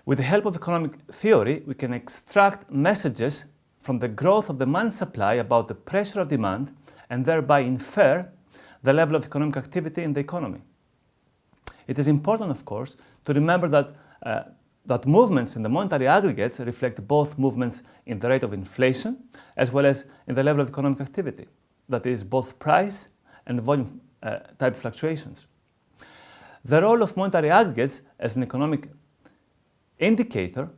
With the help of economic theory, we can extract messages from the growth of demand and supply about the pressure of demand and thereby infer the level of economic activity in the economy. It is important, of course, to remember that movements in the monetary aggregates reflect both movements in the rate of inflation as well as in the level of economic activity, that is, both price and volume type fluctuations. The role of monetary aggregates as an economic indicator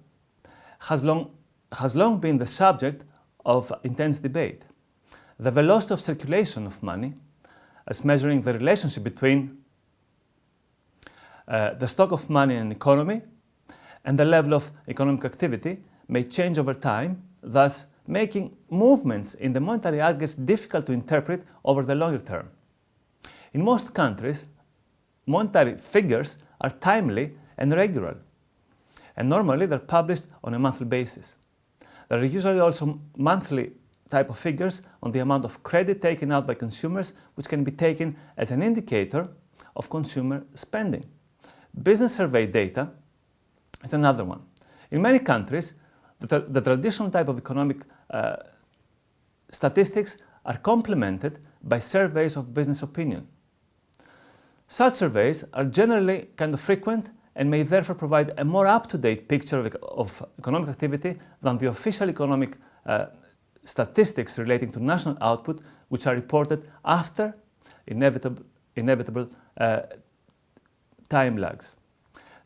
has long been the subject of intense debate. The velocity of circulation of money, as measuring the relationship between the stock of money in an economy and the level of economic activity, may change over time, thus making movements in the monetary aggregates difficult to interpret over the longer term. In most countries, monetary figures are timely and regular, and normally they're published on a monthly basis. There are usually also monthly type of figures on the amount of credit taken out by consumers, which can be taken as an indicator of consumer spending. Business survey data is another one. In many countries, the traditional type of economic statistics are complemented by surveys of business opinion. Such surveys are generally kind of frequent and may therefore provide a more up-to-date picture of economic activity than the official economic statistics relating to national output, which are reported after inevitable time lags.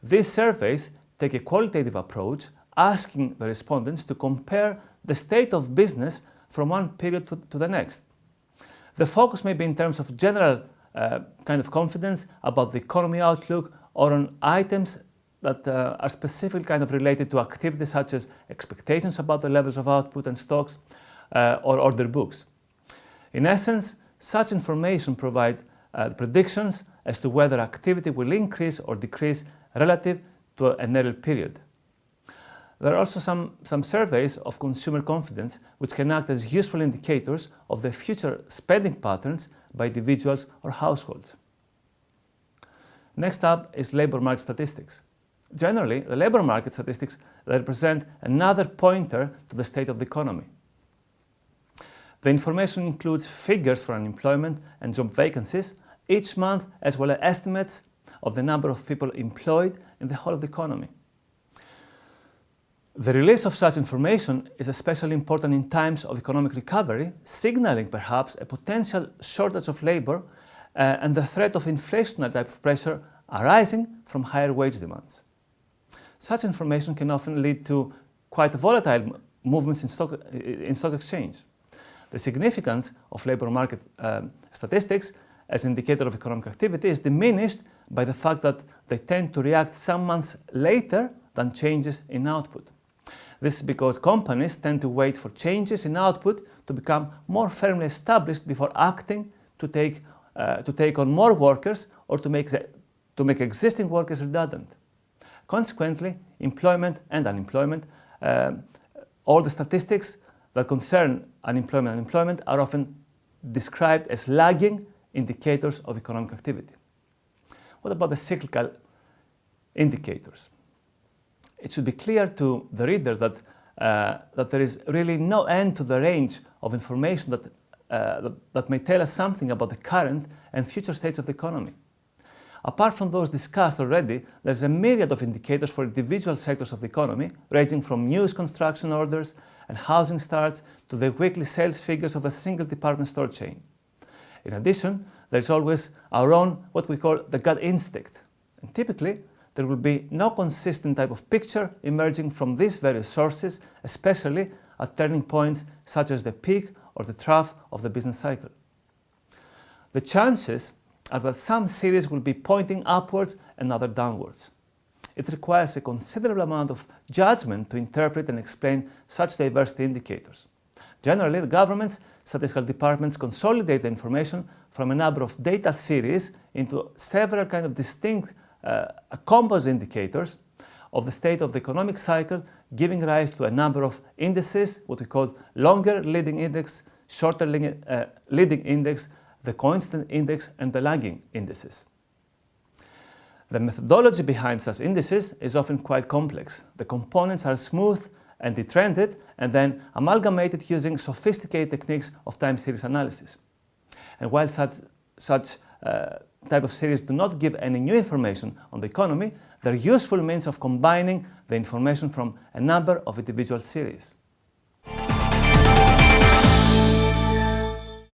These surveys take a qualitative approach, asking the respondents to compare the state of business from one period to the next. The focus may be in terms of general kind of confidence about the economy outlook, or on items that are specifically kind of related to activities such as expectations about the levels of output and stocks or order books. In essence, such information provide predictions as to whether activity will increase or decrease relative to an earlier period. There are also some surveys of consumer confidence which can act as useful indicators of the future spending patterns by individuals or households. Next up is labor market statistics. Generally, the labor market statistics represent another pointer to the state of the economy. The information includes figures for unemployment and job vacancies each month, as well as estimates of the number of people employed in the whole of the economy. The release of such information is especially important in times of economic recovery, signaling perhaps a potential shortage of labor and the threat of inflationary type of pressure arising from higher wage demands. Such information can often lead to quite volatile movements in stock exchange. The significance of labor market statistics as an indicator of economic activity is diminished by the fact that they tend to react some months later than changes in output. This is because companies tend to wait for changes in output to become more firmly established before acting to take on more workers or to make existing workers redundant. Consequently, employment and unemployment, all the statistics that concern unemployment and employment are often described as lagging indicators of economic activity. What about the cyclical indicators? It should be clear to the reader that there is really no end to the range of information that may tell us something about the current and future states of the economy. Apart from those discussed already, there's a myriad of indicators for individual sectors of the economy, ranging from new construction orders and housing starts to the weekly sales figures of a single department store chain. In addition, there's always our own, what we call the gut instinct. And typically, there will be no consistent type of picture emerging from these various sources, especially at turning points such as the peak or the trough of the business cycle. The chances are that some series will be pointing upwards and other downwards. It requires a considerable amount of judgment to interpret and explain such diversity indicators. Generally, the government's statistical departments consolidate the information from a number of data series into several kind of distinct composite indicators of the state of the economic cycle, giving rise to a number of indices, what we call longer leading index, shorter leading index, the constant index, and the lagging indices. The methodology behind such indices is often quite complex. The components are smooth and detrended and then amalgamated using sophisticated techniques of time series analysis. And while such type of series do not give any new information on the economy, they're useful means of combining the information from a number of individual series.